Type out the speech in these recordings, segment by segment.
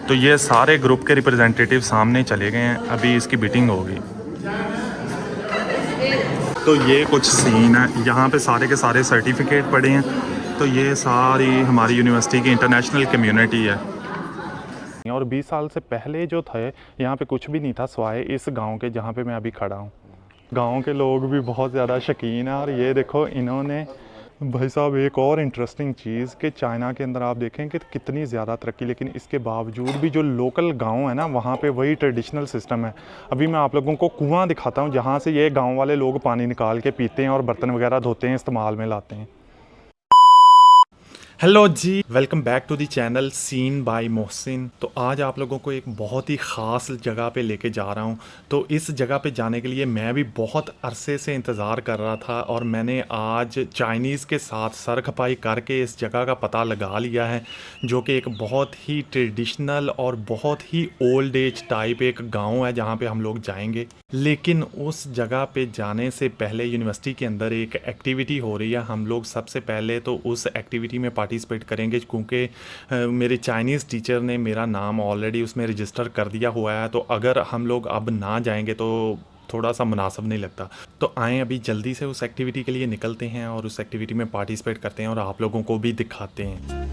तो ये सारे ग्रुप के रिप्रेजेंटेटिव सामने चले गए हैं, अभी इसकी मीटिंग होगी। तो ये कुछ सीन है, यहाँ पे सारे के सारे सर्टिफिकेट पड़े हैं। तो ये सारी हमारी यूनिवर्सिटी की इंटरनेशनल कम्युनिटी है। और 20 साल से पहले जो थे यहाँ पे कुछ भी नहीं था सिवाय इस गांव के जहाँ पे मैं अभी खड़ा हूँ। गांव के लोग भी बहुत ज़्यादा शौकीन हैं। और ये देखो इन्होंने भाई साहब एक और इंटरेस्टिंग चीज़ कि चाइना के अंदर आप देखें कि कितनी ज़्यादा तरक्की, लेकिन इसके बावजूद भी जो लोकल गांव है ना वहाँ पे वही ट्रेडिशनल सिस्टम है। अभी मैं आप लोगों को कुआं दिखाता हूँ जहाँ से ये गांव वाले लोग पानी निकाल के पीते हैं और बर्तन वगैरह धोते हैं, इस्तेमाल में लाते हैं। Hello ji, welcome back to the channel scene by Mohsin. तो आज आप लोगों को एक बहुत ही ख़ास जगह पे लेके जा रहा हूँ। तो इस जगह पे जाने के लिए मैं भी बहुत अरसे से इंतज़ार कर रहा था और मैंने आज चाइनीज़ के साथ सर खपाई करके इस जगह का पता लगा लिया है, जो कि एक बहुत ही ट्रेडिशनल और बहुत ही ओल्ड एज टाइप एक गाँव है जहाँ पर हम लोग जाएंगे। लेकिन उस जगह पे जाने से पहले यूनिवर्सिटी के अंदर एक एक्टिविटी हो रही है। हम लोग सबसे पहले तो उस एक्टिविटी में पार्टिसिपेट करेंगे, क्योंकि मेरे चाइनीज़ टीचर ने मेरा नाम ऑलरेडी उसमें रजिस्टर कर दिया हुआ है। तो अगर हम लोग अब ना जाएंगे तो थोड़ा सा मुनासिब नहीं लगता। तो आएँ अभी जल्दी से उस एक्टिविटी के लिए निकलते हैं और उस एक्टिविटी में पार्टिसिपेट करते हैं और आप लोगों को भी दिखाते हैं।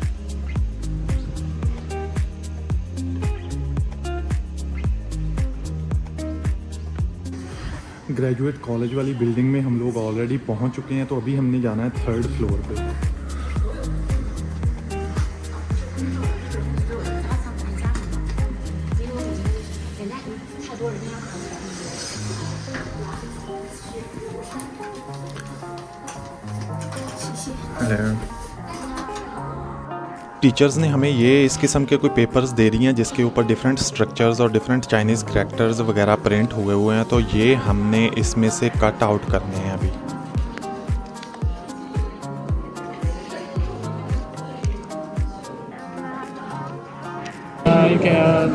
ग्रेजुएट कॉलेज वाली बिल्डिंग में हम लोग ऑलरेडी पहुंच चुके हैं। तो अभी हमने जाना है 3rd फ्लोर पे। हेलो। टीचर्स ने हमें ये इस किस्म के कोई पेपर्स दे रही हैं जिसके ऊपर डिफरेंट स्ट्रक्चर्स और डिफरेंट चाइनीज़ करैक्टर्स वगैरह प्रिंट हुए हुए हैं। तो ये हमने इसमें से कट आउट करने हैं अभी। You can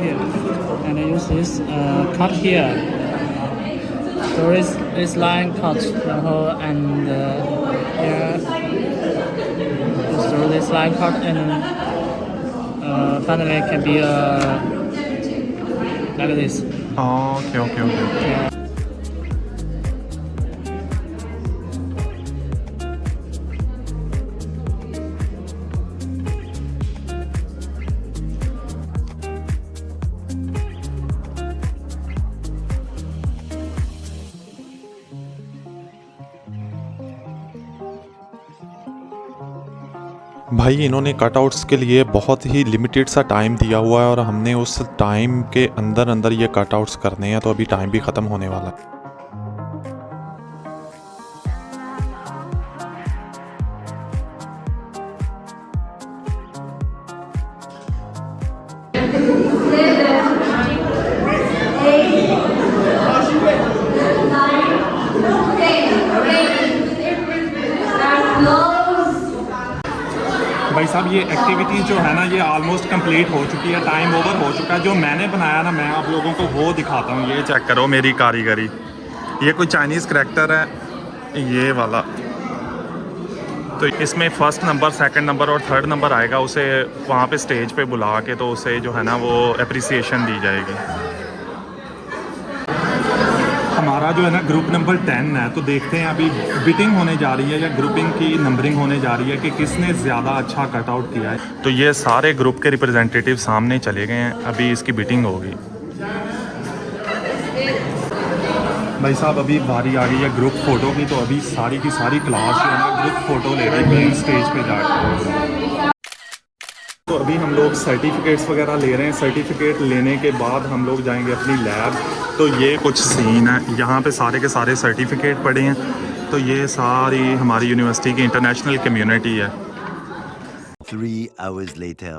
here and use this cut here. So this line cut, 然后 and here through this line cut and finally it can be like this. Oh, okay. Yeah. भाई इन्होंने कटआउट्स के लिए बहुत ही limited सा time दिया हुआ है और हमने उस टाइम के अंदर अंदर ये कटआउट्स करने हैं। तो अभी टाइम भी ख़त्म होने वाला है। भाई साहब ये एक्टिविटी जो है ना ये ऑलमोस्ट कंप्लीट हो चुकी है, टाइम ओवर हो चुका है। जो मैंने बनाया ना मैं आप लोगों को वो दिखाता हूँ। ये चेक करो मेरी कारीगरी। ये कोई चाइनीज़ करैक्टर है ये वाला। तो इसमें फर्स्ट नंबर, सेकंड नंबर और थर्ड नंबर आएगा। उसे वहाँ पे स्टेज पे बुला के तो उसे जो है ना वो अप्रिसिएशन दी जाएगी। हमारा जो है ना ग्रुप नंबर 10 है। तो देखते हैं अभी बिटिंग होने जा रही है या ग्रुपिंग की नंबरिंग होने जा रही है कि किसने ज़्यादा अच्छा कटआउट किया है। तो ये सारे ग्रुप के रिप्रेजेंटेटिव सामने चले गए हैं, अभी इसकी बिटिंग होगी। भाई साहब अभी बारी आ गई है ग्रुप फ़ोटो की। तो अभी सारी की सारी क्लास जो है ना ग्रुप फ़ोटो ले रही है स्टेज पे जाकर। तो अभी हम लोग सर्टिफिकेट्स वगैरह ले रहे हैं। सर्टिफिकेट लेने के बाद हम लोग जाएंगे अपनी लैब। तो ये कुछ सीन है, यहाँ पे सारे के सारे सर्टिफिकेट पड़े हैं। तो ये सारी हमारी यूनिवर्सिटी की इंटरनेशनल कम्युनिटी है। 3 hours later.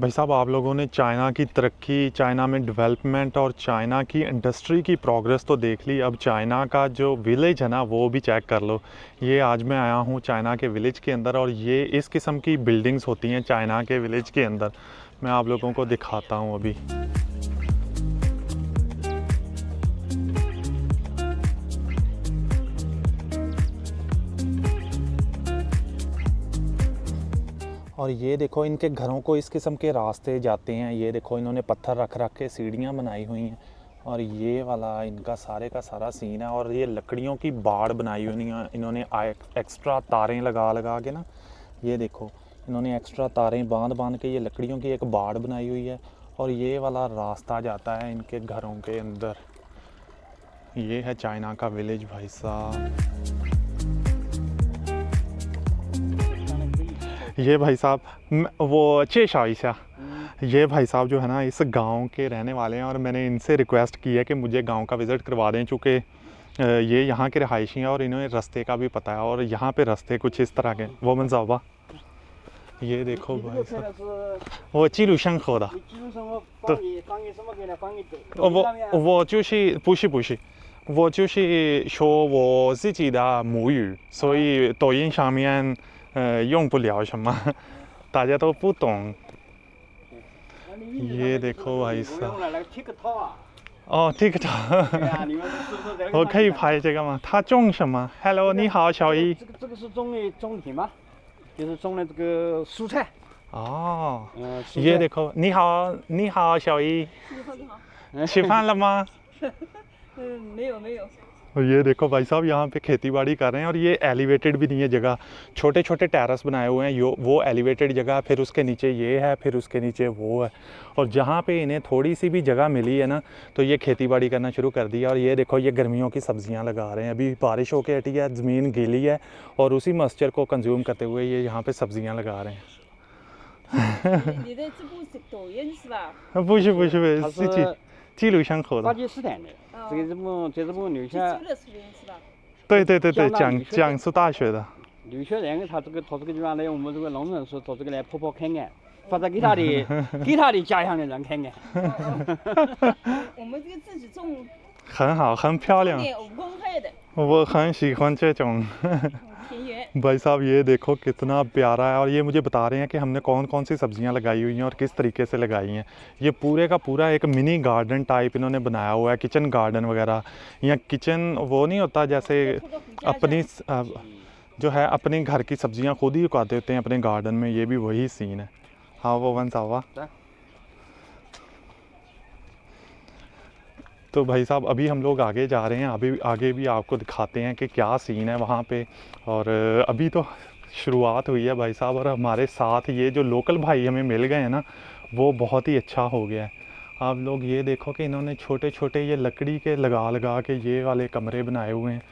भाई साहब आप लोगों ने चाइना की तरक्की, चाइना में डेवलपमेंट और चाइना की इंडस्ट्री की प्रोग्रेस तो देख ली। अब चाइना का जो विलेज है ना वो भी चेक कर लो। ये आज मैं आया हूँ चाइना के विलेज के अंदर और ये इस किस्म की बिल्डिंग्स होती हैं चाइना के विलेज के अंदर। मैं आप लोगों को दिखाता हूँ अभी। और ये देखो इनके घरों को इस किस्म के रास्ते जाते हैं, ये देखो इन्होंने पत्थर रख रख के सीढ़ियाँ बनाई हुई हैं। और ये वाला इनका सारे का सारा सीन है। और ये लकड़ियों की बाड़ बनाई हुई है इन्होंने, एक्स्ट्रा तारें लगा लगा के ना, ये देखो इन्होंने एक्स्ट्रा तारें बांध बांध के ये लकड़ियों की एक बाड़ बनाई हुई है। और ये वाला रास्ता जाता है इनके घरों के अंदर। ये है चाइना का विलेज भाई साहब। ये भाई साहब वो चेशा इशा, ये भाई साहब जो है ना इस गांव के रहने वाले हैं और मैंने इनसे रिक्वेस्ट की है कि मुझे गांव का विज़िट करवा दें, चूँकि ये यहाँ के रहायशी हैं और इन्हें रास्ते का भी पता है। और यहाँ पे रास्ते कुछ इस तरह के वो मनसाबा, ये देखो भाई साहब वो चिलू शंख हो रहा तो वो就是不是不是我就是说我自己的母语，所以抖音上面用不了什么，大家都不懂。ये देखो भाई साहब哦TikTok 我可以拍这个吗？它种什么 ？Hello， 你好，小姨。这个是种田吗？就是种的这个蔬菜。哦，蔬菜 ये देखो 你好，你好，小姨。吃饭了吗？没有没有。 और ये देखो भाई साहब यहाँ पे खेती बाड़ी कर रहे हैं और ये एलिवेटेड भी नहीं है जगह, छोटे छोटे टेरेस बनाए हुए हैं। वो एलिवेटेड जगह, फिर उसके नीचे ये है, फिर उसके नीचे वो है। और जहाँ पे इन्हें थोड़ी सी भी जगह मिली है ना तो ये खेती बाड़ी करना शुरू कर दिया। और ये देखो ये गर्मियों की सब्जियाँ लगा रहे हैं, अभी बारिश होके हटी है, ज़मीन गीली है और उसी मॉइस्चर को कंज्यूम करते हुए ये यहाँ पे सब्जियाँ लगा रहे हैं। 你的这部是抖音是吧？不是不是不是，它是是记录生活巴的。基斯坦的，哦这部留是学出的视频是吧？对对对对，江南江苏大学的。留学人他这个地方来我们这个农村是到这个来跑跑看看，或者给他的家乡的人看看。我们这个自己种，很好，很漂亮，点5公克的我很喜欢这种。田园。 भाई साहब ये देखो कितना प्यारा है। और ये मुझे बता रहे हैं कि हमने कौन कौन सी सब्जियां लगाई हुई हैं और किस तरीके से लगाई हैं। ये पूरे का पूरा एक मिनी गार्डन टाइप इन्होंने बनाया हुआ है, किचन गार्डन वगैरह। या किचन वो नहीं होता जैसे अपनी जो है अपने घर की सब्जियां खुद ही उगाते होते हैं अपने गार्डन में, ये भी वही सीन है। हाँ वो वन सावा। तो भाई साहब अभी हम लोग आगे जा रहे हैं, अभी आगे भी आपको दिखाते हैं कि क्या सीन है वहाँ पे। और अभी तो शुरुआत हुई है भाई साहब। और हमारे साथ ये जो लोकल भाई हमें मिल गए हैं ना वो बहुत ही अच्छा हो गया है। आप लोग ये देखो कि इन्होंने छोटे छोटे ये लकड़ी के लगा लगा के ये वाले कमरे बनाए हुए हैं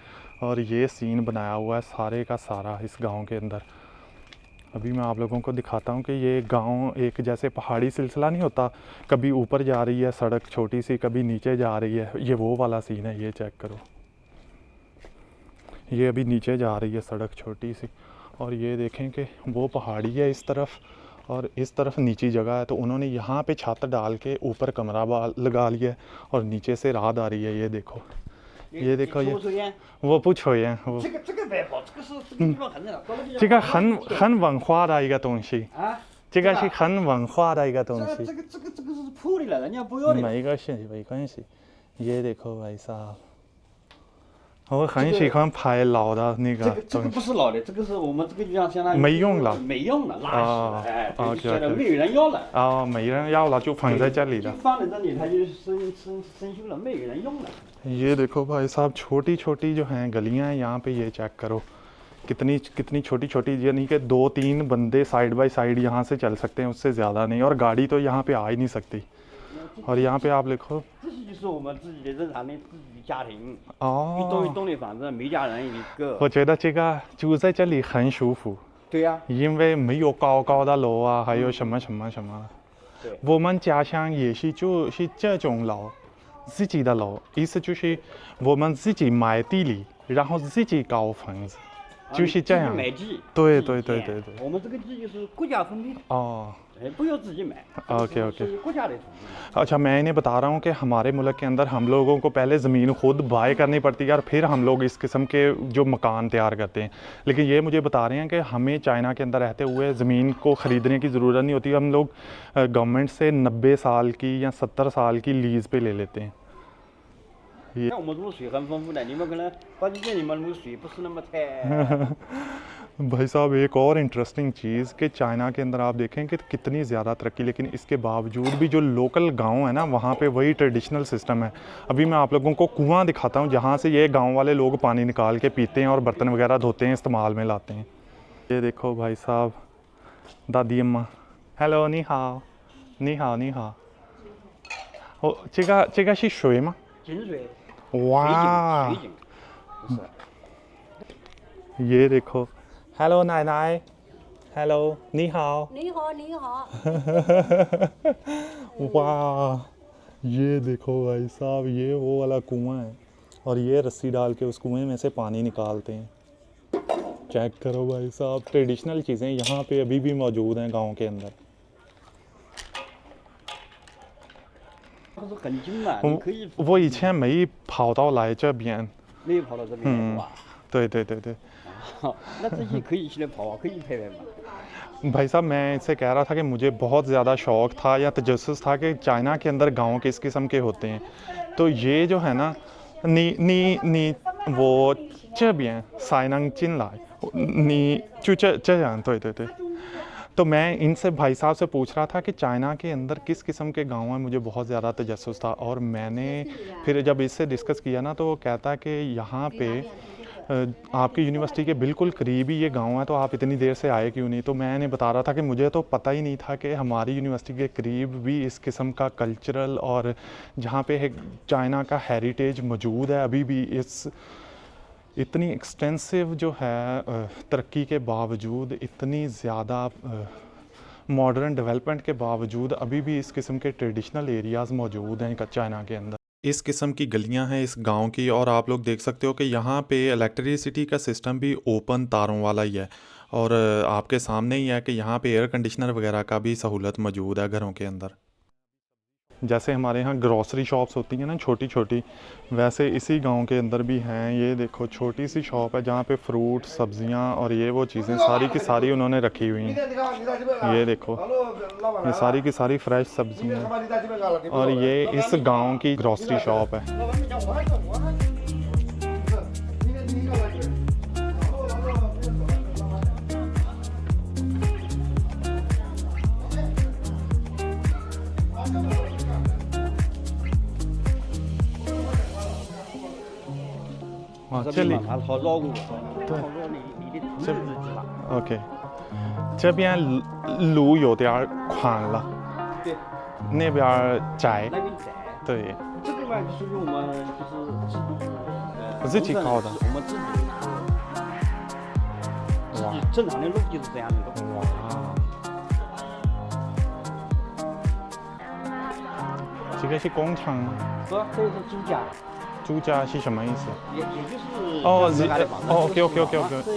और ये सीन बनाया हुआ है सारे का सारा इस गांव के अंदर। अभी मैं आप लोगों को दिखाता हूँ कि ये गांव एक जैसे पहाड़ी सिलसिला नहीं होता, कभी ऊपर जा रही है सड़क छोटी सी, कभी नीचे जा रही है, ये वो वाला सीन है। ये चेक करो, ये अभी नीचे जा रही है सड़क छोटी सी। और ये देखें कि वो पहाड़ी है इस तरफ और इस तरफ नीची जगह है, तो उन्होंने यहाँ पे छत डाल के ऊपर कमरा लगा लिया है और नीचे से राहत आ रही है। ये देखो ये देखो ये वो पूछो ये वो 这个还好，这个地方很热闹。这个很文化的一个东西，啊，这个是很文化的一个东西。这个是破的了，人家不要的。没关系没关系。ये देखो भाई साहब，我很喜欢拍老的那个这个东西。不是老的，这个是我们这个就像相当于没用了没用了，垃圾了，哎，啊现在 OK，OK 没有人要了。啊，没人要了就放在这里就了。放在这里，它就生锈了，没有人用了。 ये देखो भाई साहब छोटी छोटी जो हैं गलियां हैं यहाँ पे, ये चेक करो कितनी कितनी छोटी छोटी, यानी कि 2-3 बंदे साइड बाय साइड यहाँ से चल सकते हैं, उससे ज़्यादा नहीं। और गाड़ी तो यहाँ पे आ ही नहीं सकती। और यहाँ पे आप देखो 这就是我们自己的日常的自己的家庭，一 哦 栋一栋的房子，每家人一个。 我觉得这个住在这里很舒服， 对呀、 因为没有高高的楼啊，还有什么什么什么。 对 我们家乡也是就是这种楼，自己的楼，意思就是我们自己买地里，然后自己搞房子，就是这样。买地。对自己建对对对对。我们这个地就是国家分配的，哦 哎，不要自己买。 OK OK 是国家的土地。 अच्छा मैं इन्हें बता रहा हूँ कि हमारे मुल्क के अंदर हम लोगों को पहले ज़मीन खुद बाय करनी पड़ती है और फिर हम लोग इस किस्म के जो मकान तैयार करते हैं। लेकिन ये मुझे बता रहे हैं कि हमें चाइना के अंदर रहते हुए ज़मीन को ख़रीदने की ज़रूरत नहीं होती। हम लोग गवर्नमेंट से 90 साल की या 70 साल की लीज़ पे ले लेते हैं। 像我们这个水很丰富的，你们可能发现你们这个水不是那么太。भाई साहब एक और इंटरेस्टिंग चीज़ कि चाइना के अंदर आप देखें कि कितनी ज़्यादा तरक्की, लेकिन इसके बावजूद भी जो लोकल गांव है ना वहाँ पे वही ट्रेडिशनल सिस्टम है। अभी मैं आप लोगों को कुआं दिखाता हूँ जहाँ से ये गांव वाले लोग पानी निकाल के पीते हैं और बर्तन वगैरह धोते हैं, इस्तेमाल में लाते हैं। ये देखो भाई साहब, दादी अम्मा, हेलो नी हाओ नी हाओ नी हाओ। ओ 这个是水吗？ 井水， वाह 水井，不是。 ये देखो, हेलो नाई नाई, हेलो नी हाओ। 你好，你好。 वाह, ये देखो भाई साहब, ये वो वाला कुआं है और ये रस्सी डाल के उस कुएं में से पानी निकालते हैं। चेक करो भाई साहब, ट्रेडिशनल चीज़ें यहाँ पे अभी भी मौजूद हैं गांव के अंदर। 不是很近嘛，你可以我以前没跑到来这边，没有跑到这边哇。对对对对。 那自己可以起来跑啊，可以拍拍嘛。 भाई साहब मैं इससे कह रहा था कि मुझे बहुत ज़्यादा शौक़ था या तजस्सुस था कि चाइना के अंदर गांव किस किस्म के होते हैं। तो ये जो है ना नी वो चबियन साइनंग चिनलाई नी चुचन तो तो मैं इनसे भाई साहब से पूछ रहा था कि चाइना के अंदर किस किस्म के गांव हैं, मुझे बहुत ज़्यादा तजस्सुस था। और मैंने फिर जब इससे डिस्कस किया ना तो वो कहता कि यहाँ पे आपकी यूनिवर्सिटी के बिल्कुल करीब ही ये गांव है, तो आप इतनी देर से आए क्यों नहीं। तो मैंने बता रहा था कि मुझे तो पता ही नहीं था कि हमारी यूनिवर्सिटी के करीब भी इस किस्म का कल्चरल और जहाँ पे चाइना का हेरिटेज मौजूद है अभी भी। इस इतनी एक्सटेंसिव जो है तरक्की के बावजूद, इतनी ज़्यादा मॉडर्न डेवलपमेंट के बावजूद अभी भी इस किस्म के ट्रेडिशनल एरियाज़ मौजूद हैं चाइना के अंदर। इस किस्म की गलियां हैं इस गांव की, और आप लोग देख सकते हो कि यहाँ पे इलेक्ट्रिसिटी का सिस्टम भी ओपन तारों वाला ही है, और आपके सामने ही है कि यहाँ पे एयर कंडीशनर वगैरह का भी सहूलत मौजूद है घरों के अंदर। जैसे हमारे यहाँ ग्रॉसरी शॉप्स होती हैं ना छोटी छोटी, वैसे इसी गांव के अंदर भी हैं। ये देखो छोटी सी शॉप है जहाँ पे फ्रूट, सब्जियाँ और ये वो चीज़ें सारी की सारी उन्होंने रखी हुई हैं। ये देखो ये सारी की सारी फ्रेश सब्जियाँ, और ये इस गांव की ग्रॉसरी शॉप है। चलिए 它好绕路，好绕你的同志知道。 OK， 这边路有点宽了， 对， 那边窄。 那边窄。 对， 这个吧就属于我们就是自己搞的。我们自己正常的路就是这样的路。哇，这个是工厂吗？不，这个是朱家。 朱家是什么意思？也就是哦自家的房子。 ，OK，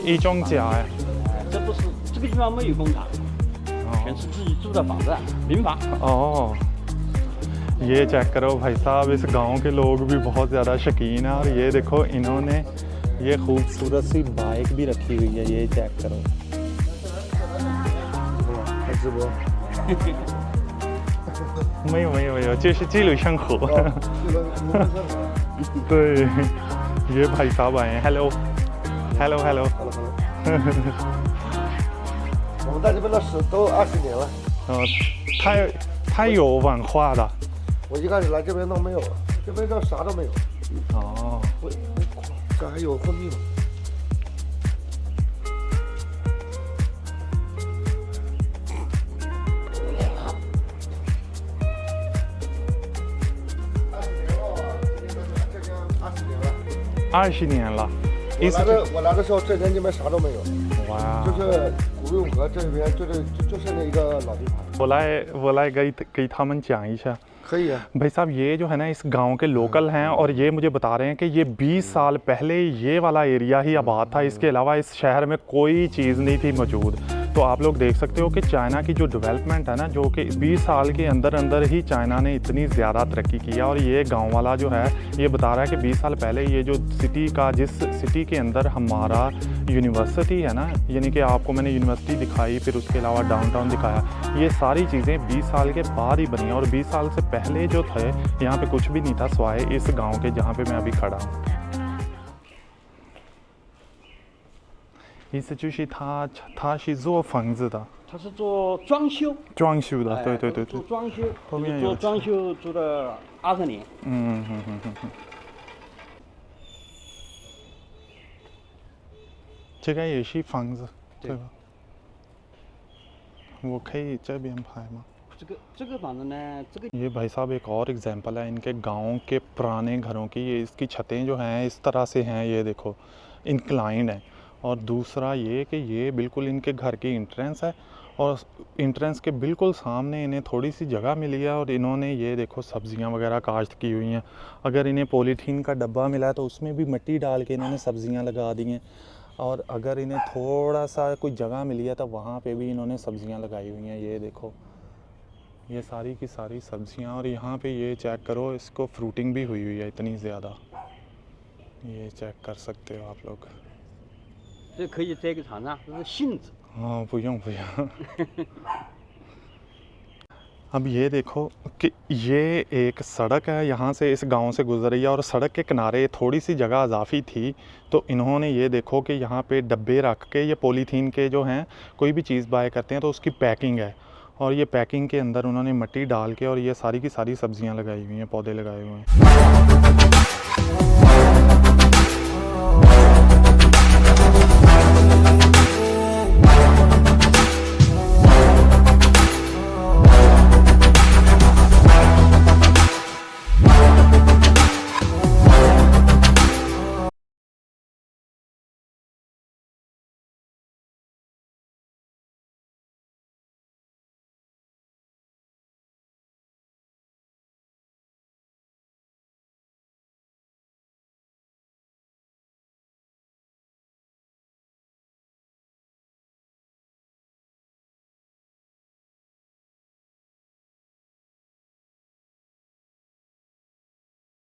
一种家呀。这不是这个地方没有工厂，全是自己住的房子，民房。哦，ये चेक करो भाई साहब, इस गांव के लोग भी बहुत ज़्यादा शौकीन हैं। और ये देखो इन्होंने ये खूबसूरत सी बाइक भी रखी हुई है, ये चेक करो। 直播，没有，就是记录生活。这个你们这 对，ये भाई साहब आए हैं। हेलो 好了好了，我们在这边都20年了。太有文化了。我一开始来这边都没有，这边这啥都没有。哦，这还有婚蜜吗？ 20年了。我来的时候，这边啥都没有。哇！就是古永和这边，就剩那一个老地盘。我来给他们讲一下。 可以啊। भाई साहब ये जो है ना इस गांव के लोकल हैं, और ये मुझे बता रहे हैं कि ये 20 साल पहले ये वाला एरिया ही आबाद था, इसके अलावा इस शहर में कोई चीज़ नहीं थी मौजूद। तो आप लोग देख सकते हो कि चाइना की जो डेवलपमेंट है ना, जो कि 20 साल के अंदर अंदर ही चाइना ने इतनी ज़्यादा तरक्की की है। और ये गांव वाला जो है ये बता रहा है कि 20 साल पहले ये जो जिस सिटी के अंदर हमारा यूनिवर्सिटी है ना, यानी कि आपको मैंने यूनिवर्सिटी दिखाई, फिर उसके अलावा डाउनटाउन दिखाया, ये सारी चीज़ें 20 साल के बाद ही बनी। और 20 साल से पहले जो थे यहाँ पे कुछ भी नहीं था सिवाय इस गाँव के जहाँ पे मैं अभी खड़ा हूँ। 意思就是他是做房子的，他是做装修，装修的，对对对对做，装修，后面有做装修做了20年。这个也是房子，对对吧？我可以这边拍吗？这个房子呢，这个 ये भाई साहब एक और एग्जांपल है इनके गांव के पुराने घरों की। ये इसकी छतें जो हैं इस तरह से हैं, ये देखो इंक्लाइंड है। और दूसरा ये कि ये बिल्कुल इनके घर की इंट्रेंस है और इंट्रेंस के बिल्कुल सामने इन्हें थोड़ी सी जगह मिली है और इन्होंने ये देखो सब्जियां वगैरह काश्त की हुई हैं। अगर इन्हें पॉलीथीन का डब्बा मिला है तो उसमें भी मिट्टी डाल के इन्होंने सब्जियां लगा दी हैं। और अगर इन्हें थोड़ा सा कोई जगह मिली है तो वहाँ पे भी इन्होंने सब्जियां लगाई हुई हैं। ये देखो ये सारी की सारी सब्जियां। और यहाँ पे ये चेक करो, इसको फ्रूटिंग भी हुई हुई है इतनी ज़्यादा, ये चेक कर सकते हो आप लोग। 这可以在一个场上，这是杏子。 हाँ, 不用不用अब ये देखो कि ये एक सड़क है, यहाँ से इस गांव से गुजर रही है और सड़क के किनारे थोड़ी सी जगह इजाफी थी तो इन्होंने ये देखो कि यहाँ पे डब्बे रख के, ये पॉलीथीन के जो हैं, कोई भी चीज़ बाय करते हैं तो उसकी पैकिंग है और ये पैकिंग के अंदर उन्होंने मिट्टी डाल के और ये सारी की सारी सब्जियां लगाई हुई हैं, पौधे लगाए हुए हैं।